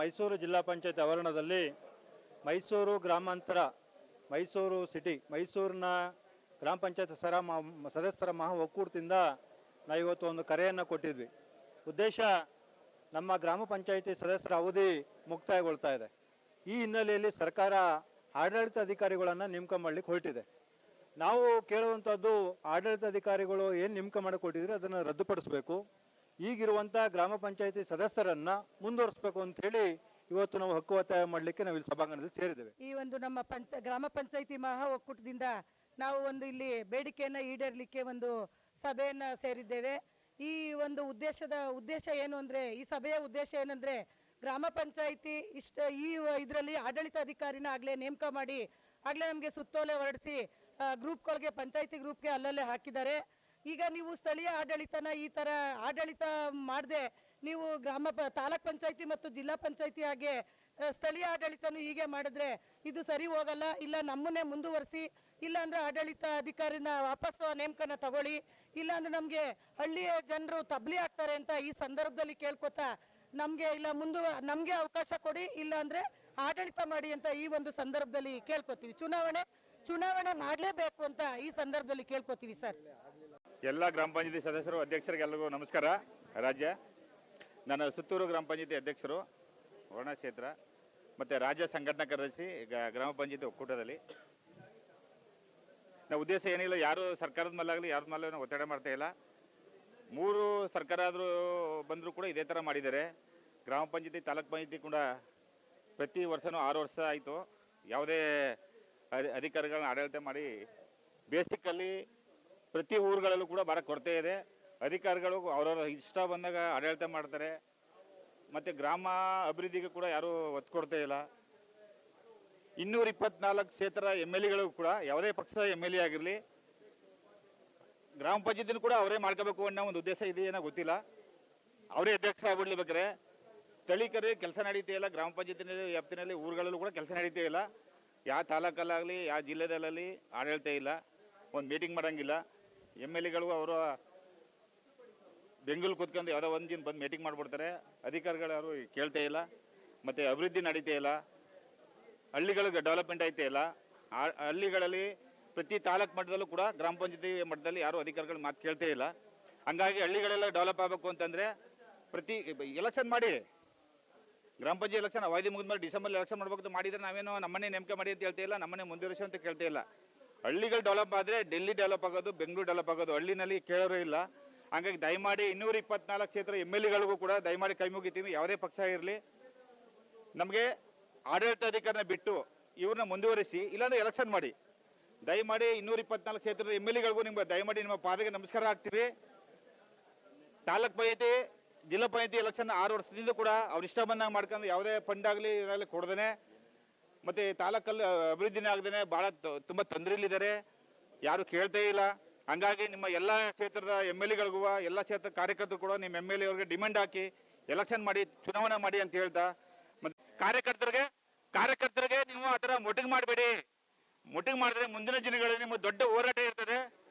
ಮೈಸೂರು ಜಿಲ್ಲಾ ಪಂಚಾಯತ್ ಆವರಣದಲ್ಲಿ ಮೈಸೂರು ಗ್ರಾಮಾಂತರ, ಮೈಸೂರು ಸಿಟಿ, ಮೈಸೂರಿನ ಗ್ರಾಮ ಪಂಚಾಯತ್ ಸದಸ್ಯರ ಮಹಾ ಒಕ್ಕೂಟದಿಂದ ನಾವು ಇವತ್ತು ಒಂದು ಕರೆಯನ್ನು ಕೊಟ್ಟಿದ್ವಿ. ಉದ್ದೇಶ, ನಮ್ಮ ಗ್ರಾಮ ಪಂಚಾಯಿತಿ ಸದಸ್ಯರ ಅವಧಿ ಮುಕ್ತಾಯಗೊಳ್ತಾ ಇದೆ. ಈ ಹಿನ್ನೆಲೆಯಲ್ಲಿ ಸರ್ಕಾರ ಆಡಳಿತ ಅಧಿಕಾರಿಗಳನ್ನು ನೇಮಕ ಮಾಡಲಿಕ್ಕೆ ಹೊರಟಿದೆ. ನಾವು ಕೇಳುವಂಥದ್ದು, ಆಡಳಿತಾಧಿಕಾರಿಗಳು ಏನು ನೇಮಕ ಮಾಡಿಕೊಟ್ಟಿದ್ರೆ ಅದನ್ನು ರದ್ದುಪಡಿಸಬೇಕು, ಈಗಿರುವಂಥ ಗ್ರಾಮ ಪಂಚಾಯಿತಿ ಸದಸ್ಯರನ್ನು ಮುಂದುವರಿಸಬೇಕು ಅಂಥೇಳಿ ಇವತ್ತು ನಾವು ಹಕ್ಕು ಒತ್ತಾಯ ಮಾಡಲಿಕ್ಕೆ ನಾವು ಇಲ್ಲಿ ಸಭಾಂಗಣದಲ್ಲಿ ಸೇರಿದ್ದೇವೆ. ಈ ಒಂದು ನಮ್ಮ ಗ್ರಾಮ ಪಂಚಾಯಿತಿ ಮಹಾ ಒಕ್ಕೂಟದಿಂದ ನಾವು ಒಂದು ಇಲ್ಲಿ ಬೇಡಿಕೆಯನ್ನು ಈಡೇರಲಿಕ್ಕೆ ಒಂದು ಸಭೆಯನ್ನು ಸೇರಿದ್ದೇವೆ. ಈ ಒಂದು ಉದ್ದೇಶ ಏನು ಅಂದರೆ, ಈ ಸಭೆಯ ಉದ್ದೇಶ ಏನಂದರೆ, ಗ್ರಾಮ ಪಂಚಾಯಿತಿ ಇದರಲ್ಲಿ ಆಡಳಿತ ಅಧಿಕಾರಿನ ಆಗಲೇ ನೇಮಕ ಮಾಡಿ ಆಗಲೇ ನಮಗೆ ಸುತ್ತೋಲೆ ಹೊರಡಿಸಿ ಗ್ರೂಪ್ಗಳಿಗೆ, ಪಂಚಾಯಿತಿ ಗ್ರೂಪ್ಗೆ ಅಲ್ಲಲ್ಲೇ ಹಾಕಿದ್ದಾರೆ. ಈಗ ನೀವು ಸ್ಥಳೀಯ ಆಡಳಿತನ ಈ ಥರ ಆಡಳಿತ ಮಾಡದೆ ನೀವು ತಾಲೂಕ್ ಪಂಚಾಯಿತಿ ಮತ್ತು ಜಿಲ್ಲಾ ಪಂಚಾಯಿತಿ ಹಾಗೆ ಸ್ಥಳೀಯ ಆಡಳಿತನೂ ಹೀಗೆ ಮಾಡಿದ್ರೆ ಇದು ಸರಿ ಹೋಗಲ್ಲ. ಇಲ್ಲ ನಮ್ಮನ್ನೇ ಮುಂದುವರಿಸಿ, ಇಲ್ಲ ಅಂದರೆ ಆಡಳಿತ ಅಧಿಕಾರಿನ ವಾಪಸ್ಸು ನೇಮಕನ ತಗೊಳ್ಳಿ, ಇಲ್ಲ ಅಂದರೆ ನಮಗೆ ಹಳ್ಳಿಯ ಜನರು ತಬ್ಲಿ ಆಗ್ತಾರೆ ಅಂತ ಈ ಸಂದರ್ಭದಲ್ಲಿ ಕೇಳ್ಕೊತಾ ನಮಗೆ ಅವಕಾಶ ಕೊಡಿ, ಇಲ್ಲ ಅಂದರೆ ಆಡಳಿತ ಮಾಡಿ ಅಂತ ಈ ಒಂದು ಸಂದರ್ಭದಲ್ಲಿ ಕೇಳ್ಕೊತೀವಿ. ಚುನಾವಣೆ ಮಾಡಲೇಬೇಕು ಅಂತ ಈ ಸಂದರ್ಭದಲ್ಲಿ ಕೇಳ್ಕೊತೀವಿ ಸರ್. ಎಲ್ಲ ಗ್ರಾಮ ಪಂಚಾಯತಿ ಸದಸ್ಯರು, ಅಧ್ಯಕ್ಷರಿಗೆ ಎಲ್ಲರಿಗೂ ನಮಸ್ಕಾರ. ನಾನು ಸುತ್ತೂರು ಗ್ರಾಮ ಪಂಚಾಯತಿ ಅಧ್ಯಕ್ಷರು, ವರ್ಣ ಕ್ಷೇತ್ರ, ಮತ್ತು ರಾಜ್ಯ ಸಂಘಟನಾ ಕಾರ್ಯದರ್ಶಿ ಗ್ರಾಮ ಪಂಚಾಯತಿ ಒಕ್ಕೂಟದಲ್ಲಿ. ನಾವು ಉದ್ದೇಶ ಏನಿಲ್ಲ, ಯಾರು ಸರ್ಕಾರದ ಮೇಲಾಗಲಿ ಯಾರ ಮೇಲೆ ನಾವು ಒತ್ತಡ ಮಾಡ್ತಾ ಇಲ್ಲ. 3 ಸರ್ಕಾರ ಆದರೂ ಬಂದರೂ ಕೂಡ ಇದೇ ಥರ ಮಾಡಿದ್ದಾರೆ. ಗ್ರಾಮ ಪಂಚಾಯತಿ, ತಾಲೂಕ್ ಪಂಚಾಯತಿ ಕೂಡ ಪ್ರತಿ ವರ್ಷವೂ 6 ವರ್ಷ ಆಯಿತು ಯಾವುದೇ ಅಧಿಕಾರಿಗಳನ್ನ ಆಡಳಿತ ಮಾಡಿ. ಬೇಸಿಕಲ್ಲಿ ಪ್ರತಿ ಊರುಗಳಲ್ಲೂ ಕೂಡ ಭಾಳ ಕೊರತೆ ಇದೆ. ಅಧಿಕಾರಿಗಳು ಅವರವರ ಇಷ್ಟ ಬಂದಾಗ ಆಡಳಿತ ಮಾಡ್ತಾರೆ, ಮತ್ತು ಗ್ರಾಮ ಅಭಿವೃದ್ಧಿಗೆ ಕೂಡ ಯಾರೂ ಒತ್ತು ಕೊಡ್ತಾ ಇಲ್ಲ. 224 ಕ್ಷೇತ್ರ MLA ಕೂಡ ಯಾವುದೇ ಪಕ್ಷದ MLA ಆಗಿರಲಿ, ಗ್ರಾಮ ಪಂಚಾಯತಿನೂ ಕೂಡ ಅವರೇ ಮಾಡ್ಕೋಬೇಕು ಅನ್ನೋ ಒಂದು ಉದ್ದೇಶ ಇದೆಯೇನೋ ಗೊತ್ತಿಲ್ಲ. ಅವರೇ ಅಧ್ಯಕ್ಷರಾಗ್ಬಿಡ್ಲಿಬೇಕಾರೆ ಸ್ಥಳೀಕರಿಗೆ ಕೆಲಸ ನಡೀತಾ ಇಲ್ಲ. ಗ್ರಾಮ ಪಂಚಾಯತಿನಲ್ಲಿ ವ್ಯಾಪ್ತಿನಲ್ಲಿ ಊರುಗಳಲ್ಲೂ ಕೂಡ ಕೆಲಸ ನಡೀತಾ ಇಲ್ಲ. ಯಾವ ತಾಲೂಕಲ್ಲಾಗಲಿ ಯಾವ ಜಿಲ್ಲೆದಲ್ಲಲ್ಲಿ ಆಡಳಿತ ಇಲ್ಲ, ಒಂದು ಮೀಟಿಂಗ್ ಮಾಡೋಂಗಿಲ್ಲ. MLAಗಳು ಅವರು ಬೆಂಗಳೂರು ಕೂತ್ಕೊಂಡು ಯಾವುದೋ ಒಂದು ದಿನ ಬಂದು ಮೀಟಿಂಗ್ ಮಾಡಿಬಿಡ್ತಾರೆ. ಅಧಿಕಾರಿಗಳು ಯಾರು ಕೇಳ್ತಾ ಇಲ್ಲ, ಮತ್ತು ಅಭಿವೃದ್ಧಿ ನಡೀತಾ ಇಲ್ಲ, ಹಳ್ಳಿಗಳಿಗೆ ಡೆವಲಪ್ಮೆಂಟ್ ಆಯ್ತಾ ಇಲ್ಲ. ಹಳ್ಳಿಗಳಲ್ಲಿ ಪ್ರತಿ ತಾಲೂಕು ಮಟ್ಟದಲ್ಲೂ ಕೂಡ ಗ್ರಾಮ ಪಂಚಾಯತಿ ಮಟ್ಟದಲ್ಲಿ ಯಾರು ಅಧಿಕಾರಿಗಳು ಮಾತು ಕೇಳ್ತಾ ಇಲ್ಲ. ಹಂಗಾಗಿ ಹಳ್ಳಿಗಳೆಲ್ಲ ಡೆವಲಪ್ ಆಗಬೇಕು ಅಂತಂದರೆ ಪ್ರತಿ ಎಲೆಕ್ಷನ್ ಮಾಡಿ, ಗ್ರಾಮ ಪಂಚಾಯತ್ ಎಲೆಕ್ಷನ್ ಅವಧಿ ಮುಗಿದ್ಮೇಲೆ ಡಿಸೆಂಬರ್ ಎಲೆಕ್ಷನ್ ಮಾಡಬೇಕು ಮಾಡಿದರೆ ನಾವೇನೋ ನಮ್ಮನ್ನೇ ನೇಮಕ ಮಾಡಿ ಅಂತ ಹೇಳ್ತಾ ಇಲ್ಲ, ನಮ್ಮನ್ನೇ ಮುಂದುವರಿಸು ಅಂತ ಕೇಳ್ತಾ ಇಲ್ಲ. ಹಳ್ಳಿಗಳು ಡೆವಲಪ್ ಆದರೆ ಡೆಲ್ಲಿ ಡೆವಲಪ್ ಆಗೋದು, ಬೆಂಗಳೂರು ಡೆವಲಪ್ ಆಗೋದು, ಹಳ್ಳಿನಲ್ಲಿ ಕೇಳೋರು ಇಲ್ಲ. ಹಾಗಾಗಿ ದಯಮಾಡಿ 224 ಕ್ಷೇತ್ರ MLAಗಳಿಗೂ ಕೂಡ ದಯಮಾಡಿ ಕೈ ಮುಗಿತೀವಿ. ಯಾವುದೇ ಪಕ್ಷ ಇರಲಿ, ನಮಗೆ ಆಡಳಿತಾಧಿಕಾರಿನ ಬಿಟ್ಟು ಇವ್ರನ್ನ ಮುಂದುವರಿಸಿ, ಇಲ್ಲಾಂದರೆ ಎಲೆಕ್ಷನ್ ಮಾಡಿ. ದಯಮಾಡಿ 224 ಕ್ಷೇತ್ರದ MLAಗಳಿಗೂ ನಿಮ್ಗೆ ದಯಮಾಡಿ ನಿಮ್ಮ ಪಾದಕ್ಕೆ ನಮಸ್ಕಾರ ಹಾಕ್ತೀವಿ. ತಾಲೂಕ್ ಪಂಚಾಯತಿ, ಜಿಲ್ಲಾ ಪಂಚಾಯತಿ ಎಲೆಕ್ಷನ್ 6 ವರ್ಷದಿಂದ ಕೂಡ ಅವ್ರು ಇಷ್ಟ ಬಂದಾಗ ಮಾಡ್ಕೊಂಡು ಯಾವುದೇ ಫಂಡ್ ಆಗಲಿ ಇದಾಗಲಿ ಕೊಡ್ದೇ, ಮತ್ತು ತಾಲೂಕಲ್ಲಿ ಅಭಿವೃದ್ಧಿನೇ ಆಗದೇ ಭಾಳ ತುಂಬ ತೊಂದರೆಯಲ್ಲಿದ್ದಾರೆ, ಯಾರು ಕೇಳ್ತೇ ಇಲ್ಲ. ಹಂಗಾಗಿ ನಿಮ್ಮ ಎಲ್ಲ ಕ್ಷೇತ್ರದ MLAಗಳಿಗೂ, ಎಲ್ಲ ಕ್ಷೇತ್ರದ ಕಾರ್ಯಕರ್ತರು ಕೂಡ ನಿಮ್ಮ MLA ಅವ್ರಿಗೆ ಡಿಮ್ಯಾಂಡ್ ಹಾಕಿ ಎಲೆಕ್ಷನ್ ಮಾಡಿ, ಚುನಾವಣೆ ಮಾಡಿ ಅಂತ ಹೇಳ್ತಾ, ಮತ್ತು ಕಾರ್ಯಕರ್ತರಿಗೆ ನೀವು ಆ ಥರ ಮೀಟಿಂಗ್ ಮಾಡಬೇಡಿ. ಮೀಟಿಂಗ್ ಮಾಡಿದ್ರೆ ಮುಂದಿನ ದಿನಗಳಲ್ಲಿ ನಿಮಗೆ ದೊಡ್ಡ ಹೋರಾಟ ಇರ್ತದೆ.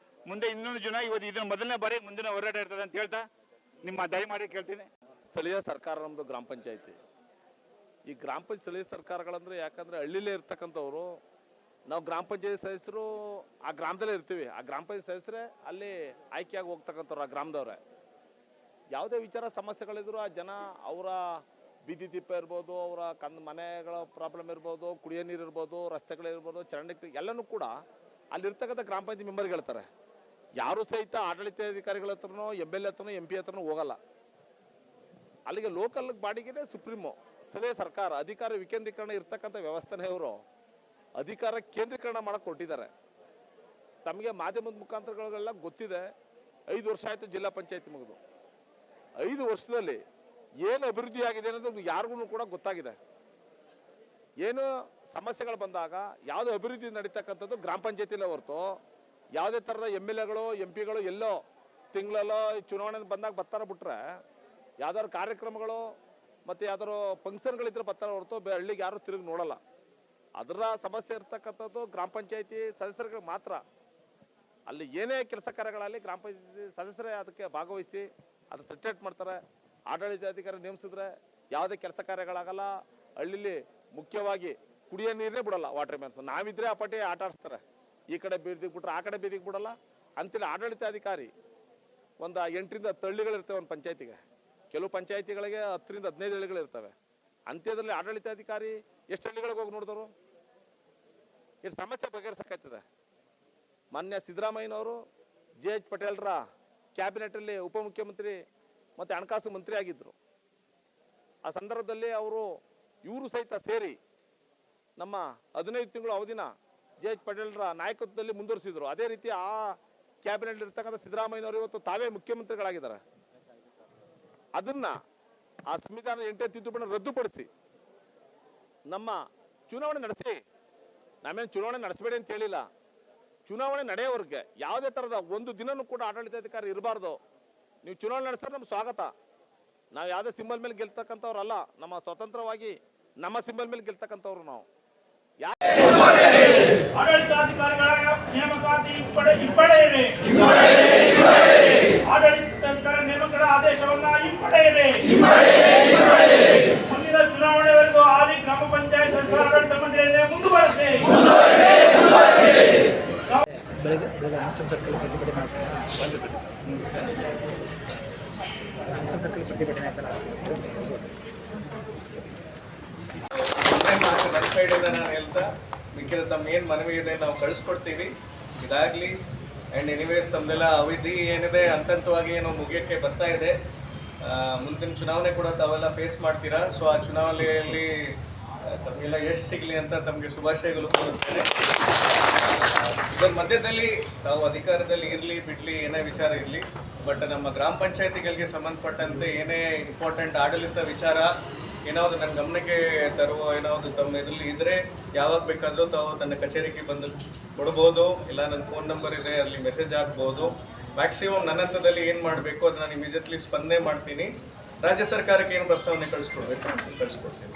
ಮುಂದೆ ಇನ್ನೊಂದು ಜನ ಇದನ್ನು ಮೊದಲನೇ ಬಾರಿ ಮುಂದಿನ ಹೋರಾಟ ಇರ್ತದೆ ಅಂತ ಹೇಳ್ತಾ ನಿಮ್ಮ ದಯಮಾಡಿ ಕೇಳ್ತೀನಿ. ಸ್ಥಳೀಯ ಸರ್ಕಾರ ನಮ್ಮದು ಗ್ರಾಮ ಪಂಚಾಯತಿ. ಈ ಗ್ರಾಮ ಪಂಚಾಯತ್ ಸ್ಥಳೀಯ ಸರ್ಕಾರಗಳಂದರೆ, ಯಾಕಂದರೆ ಹಳ್ಳಿಲೇ ಇರ್ತಕ್ಕಂಥವ್ರು, ನಾವು ಗ್ರಾಮ ಪಂಚಾಯತ್ ಸದಸ್ಯರು ಆ ಗ್ರಾಮದಲ್ಲೇ ಇರ್ತೀವಿ. ಆ ಗ್ರಾಮ ಪಂಚಾಯತ್ ಸದಸ್ಯರೇ ಅಲ್ಲಿ ಆಯ್ಕೆಯಾಗಿ ಹೋಗ್ತಕ್ಕಂಥವ್ರು ಆ ಗ್ರಾಮದವ್ರೆ. ಯಾವುದೇ ವಿಚಾರ ಸಮಸ್ಯೆಗಳಿದ್ರು ಆ ಜನ ಅವರ ಬೀದಿ ದೀಪ ಇರ್ಬೋದು, ಅವರ ಮನೆಗಳ ಪ್ರಾಬ್ಲಮ್ ಇರ್ಬೋದು, ಕುಡಿಯೋ ನೀರು ಇರ್ಬೋದು, ರಸ್ತೆಗಳಿರ್ಬೋದು, ಚರಂಡಿ ಎಲ್ಲನೂ ಕೂಡ ಅಲ್ಲಿರ್ತಕ್ಕಂಥ ಗ್ರಾಮ ಪಂಚಾಯತ್ ಮೆಂಬರ್ಗೆ ಹೇಳ್ತಾರೆ. ಯಾರೂ ಸಹಿತ ಆಡಳಿತಾಧಿಕಾರಿಗಳ ಹತ್ರನೋ MLA ಹತ್ರನೋ MP ಹತ್ರನೋ ಹೋಗಲ್ಲ. ಅಲ್ಲಿಗೆ ಲೋಕಲ್ ಬಾಡಿಗೆನೇ ಸುಪ್ರೀಮು. ಸ್ಥಳೀಯ ಸರ್ಕಾರ ಅಧಿಕಾರ ವಿಕೇಂದ್ರೀಕರಣ ಇರ್ತಕ್ಕಂಥ ವ್ಯವಸ್ಥೆನೇ ಇವರು ಅಧಿಕಾರ ಕೇಂದ್ರೀಕರಣ ಮಾಡಕ್ಕೆ ಕೊಟ್ಟಿದ್ದಾರೆ. ತಮಗೆ ಮಾಧ್ಯಮದ ಮುಖಾಂತರಗಳೆಲ್ಲ ಗೊತ್ತಿದೆ. 5 ವರ್ಷ ಆಯಿತು ಜಿಲ್ಲಾ ಪಂಚಾಯತಿ ಮುಗಿದು. 5 ವರ್ಷದಲ್ಲಿ ಏನು ಅಭಿವೃದ್ಧಿ ಆಗಿದೆ ಅನ್ನೋದು ಯಾರಿಗೂ ಕೂಡ ಗೊತ್ತಾಗಿದೆ. ಏನು ಸಮಸ್ಯೆಗಳು ಬಂದಾಗ ಯಾವುದೇ ಅಭಿವೃದ್ಧಿ ನಡೀತಕ್ಕಂಥದ್ದು ಗ್ರಾಮ ಪಂಚಾಯತಿಲೇ ಹೊರತು ಯಾವುದೇ ಥರದ MLAಗಳು MP ಗಳು ಎಲ್ಲೋ ತಿಂಗಳಲ್ಲೋ ಚುನಾವಣೆ ಬಂದಾಗ ಬರ್ತಾರೆ ಬಿಟ್ರೆ, ಯಾವ್ದಾದ್ರು ಕಾರ್ಯಕ್ರಮಗಳು ಮತ್ತು ಯಾವ್ದಾದ್ರು ಫಂಕ್ಷನ್ಗಳಿದ್ರೆ ಬರ್ತಾರೆ ಹೊರತು ಹಳ್ಳಿಗೆ ಯಾರು ತಿರುಗಿ ನೋಡಲ್ಲ. ಅದರ ಸಮಸ್ಯೆ ಇರ್ತಕ್ಕಂಥದ್ದು ಗ್ರಾಮ ಪಂಚಾಯತಿ ಸದಸ್ಯರಿಗೆ ಮಾತ್ರ. ಅಲ್ಲಿ ಏನೇ ಕೆಲಸ ಕಾರ್ಯಗಳಲ್ಲಿ ಗ್ರಾಮ ಪಂಚಾಯತಿ ಸದಸ್ಯರೇ ಅದಕ್ಕೆ ಭಾಗವಹಿಸಿ ಅದು ಸೆಟರೇಟ್ ಮಾಡ್ತಾರೆ. ಆಡಳಿತಾಧಿಕಾರಿ ನೇಮಿಸಿದ್ರೆ ಯಾವುದೇ ಕೆಲಸ ಕಾರ್ಯಗಳಾಗಲ್ಲ. ಹಳ್ಳಿಲಿ ಮುಖ್ಯವಾಗಿ ಕುಡಿಯೋ ನೀರನ್ನೇ ಬಿಡಲ್ಲ ವಾಟರ್ ಮ್ಯಾನ್ಸ್. ನಾವಿದ್ರೆ ಆ ಪಟ್ಟಿ ಆಟ ಆಡಿಸ್ತಾರೆ, ಈ ಕಡೆ ಬೀದಿಗೆ ಬಿಟ್ರೆ ಆ ಕಡೆ ಬೀದಿಗೆ ಬಿಡಲ್ಲ ಅಂತೇಳಿ ಆಡಳಿತಾಧಿಕಾರಿ ಒಂದು 8 ರಿಂದ 10 ಹಳ್ಳಿಗಳಿರ್ತವೆ ಒಂದು ಪಂಚಾಯತಿಗೆ. ಕೆಲವು ಪಂಚಾಯತಿಗಳಿಗೆ 10 ರಿಂದ 15 ಹಳ್ಳಿಗಳಿರ್ತವೆ. ಅಂತ್ಯದಲ್ಲಿ ಆಡಳಿತಾಧಿಕಾರಿ ಎಷ್ಟು ಹಳ್ಳಿಗಳಿಗೆ ಹೋಗಿ ನೋಡಿದವರು? ಎಷ್ಟು ಸಮಸ್ಯೆ ಬಗೆಹರಿಸಕ್ಕಾಗ್ತದೆ? ಮಾನ್ಯ ಸಿದ್ದರಾಮಯ್ಯನವರು JH ಪಟೇಲ್ರ ಕ್ಯಾಬಿನೆಟಲ್ಲಿ ಉಪಮುಖ್ಯಮಂತ್ರಿ ಮತ್ತು ಹಣಕಾಸು ಮಂತ್ರಿ ಆಗಿದ್ದರು. ಆ ಸಂದರ್ಭದಲ್ಲಿ ಇವರು ಸಹಿತ ಸೇರಿ ನಮ್ಮ 15 ತಿಂಗಳು ಅವಧಿನ JH ಪಟೇಲ್ರ ನಾಯಕತ್ವದಲ್ಲಿ ಮುಂದುವರಿಸಿದ್ರು. ಅದೇ ರೀತಿ ಆ ಕ್ಯಾಬಿನೆಟ್ ಇರ್ತಕ್ಕಂಥ ಸಿದ್ದರಾಮಯ್ಯನವರು ಇವತ್ತು ತಾವೇ ಮುಖ್ಯಮಂತ್ರಿಗಳಾಗಿದ್ದಾರೆ. ಅದನ್ನ ಆ ಸಂವಿಧಾನದ 8ನೇ ತಿದ್ದುಪಡಿನ ರದ್ದುಪಡಿಸಿ ನಮ್ಮ ಚುನಾವಣೆ ನಡೆಸಿ, ನಾವೇನು ಚುನಾವಣೆ ನಡೆಸಬೇಡಿ ಅಂತ ಹೇಳಿಲ್ಲ, ಚುನಾವಣೆ ನಡೆಯೋವರೆಗೆ ಯಾವುದೇ ಥರದ ಒಂದು ದಿನನೂ ಕೂಡ ಆಡಳಿತಾಧಿಕಾರಿ ಇರಬಾರ್ದು. ನೀವು ಚುನಾವಣೆ ನಡೆಸಿದ್ರೆ ನಮ್ಮ ಸ್ವಾಗತ. ನಾವು ಯಾವುದೇ ಸಿಂಬಲ್ ಮೇಲೆ ಗೆಲ್ತಕ್ಕಂಥವ್ರಲ್ಲ, ನಮ್ಮ ಸ್ವತಂತ್ರವಾಗಿ ನಮ್ಮ ಸಿಂಬಲ್ ಮೇಲೆ ಗೆಲ್ತಕ್ಕಂಥವ್ರು ನಾವು. ಆಡಳಿತಾಧಿಕಾರಿಗಳ ನೇಮಕಾತಿ ಹಿಂಪಡೆಯಿರಿ. ಆಡಳಿತಾಧಿಕಾರಿ ನೇಮಕರ ಆದೇಶವನ್ನ ಹಿಂಪಡೆಯಿರಿ. ಮುಂದಿನ ಚುನಾವಣೆವರೆಗೂ ಹಾಲಿ ಗ್ರಾಮ ಪಂಚಾಯತ್ ಸದಸ್ಯರ ಆಡಳಿತ ಮಂಡಳಿಯನ್ನೇ ಮುಂದುವರೆಸಿ. ನನ್ನ ಸೈಡಿಂದ ನಾನು ಹೇಳ್ತಾ ಮಿಕ್ಕಿದ ತಮ್ಮ ಏನು ಮನವಿ ಇದೆ ನಾವು ಕಳಿಸ್ಕೊಡ್ತೀವಿ, ಇದಾಗಲಿ. ಆ್ಯಂಡ್ ಎನಿವೇಸ್ ತಮ್ಮದೆಲ್ಲ ಅವಧಿ ಏನಿದೆ ಹಂತವಾಗಿ ಏನೋ ಮುಗಿಯೋಕ್ಕೆ ಬರ್ತಾ ಇದೆ. ಮುಂದಿನ ಚುನಾವಣೆ ಕೂಡ ತಾವೆಲ್ಲ ಫೇಸ್ ಮಾಡ್ತೀರಾ. ಸೊ ಆ ಚುನಾವಣೆಯಲ್ಲಿ ತಮಗೆಲ್ಲ ಎಷ್ಟು ಸಿಗಲಿ ಅಂತ ತಮಗೆ ಶುಭಾಶಯಗಳು ಕೋರುತ್ತೇನೆ. ಇದರ ಮಧ್ಯದಲ್ಲಿ ತಾವು ಅಧಿಕಾರದಲ್ಲಿ ಇರಲಿ ಬಿಡಲಿ ಏನೇ ವಿಚಾರ ಇರಲಿ, ಬಟ್ ನಮ್ಮ ಗ್ರಾಮ ಪಂಚಾಯತಿಗಳಿಗೆ ಸಂಬಂಧಪಟ್ಟಂತೆ ಏನೇ ಇಂಪಾರ್ಟೆಂಟ್ ಆಡಳಿತ ವಿಚಾರ ಏನಾವುದು ನನ್ನ ಗಮನಕ್ಕೆ ತರುವ ಏನಾವುದು ತಮ್ಮ ಇದರಲ್ಲಿ ಇದ್ದರೆ ಯಾವಾಗ ಬೇಕಾದರೂ ತಾವು ನನ್ನ ಕಚೇರಿಗೆ ಬಂದು ಕೊಡ್ಬೋದು, ಇಲ್ಲ ನನ್ನ ಫೋನ್ ನಂಬರ್ ಇದೆ ಅಲ್ಲಿ ಮೆಸೇಜ್ ಹಾಕ್ಬೋದು. ಮ್ಯಾಕ್ಸಿಮಮ್ ನನ್ನ ಹಂತದಲ್ಲಿ ಏನು ಮಾಡಬೇಕು ಅದನ್ನು ನಾನು ಇಮಿಡಿಯೇಟ್ಲಿ ಸ್ಪಂದನೆ ಮಾಡ್ತೀನಿ. ರಾಜ್ಯ ಸರ್ಕಾರಕ್ಕೆ ಏನು ಪ್ರಸ್ತಾವನೆ ಕಳಿಸ್ಕೊಡ್ಬೇಕು ಕಳಿಸ್ಕೊಡ್ತೀನಿ.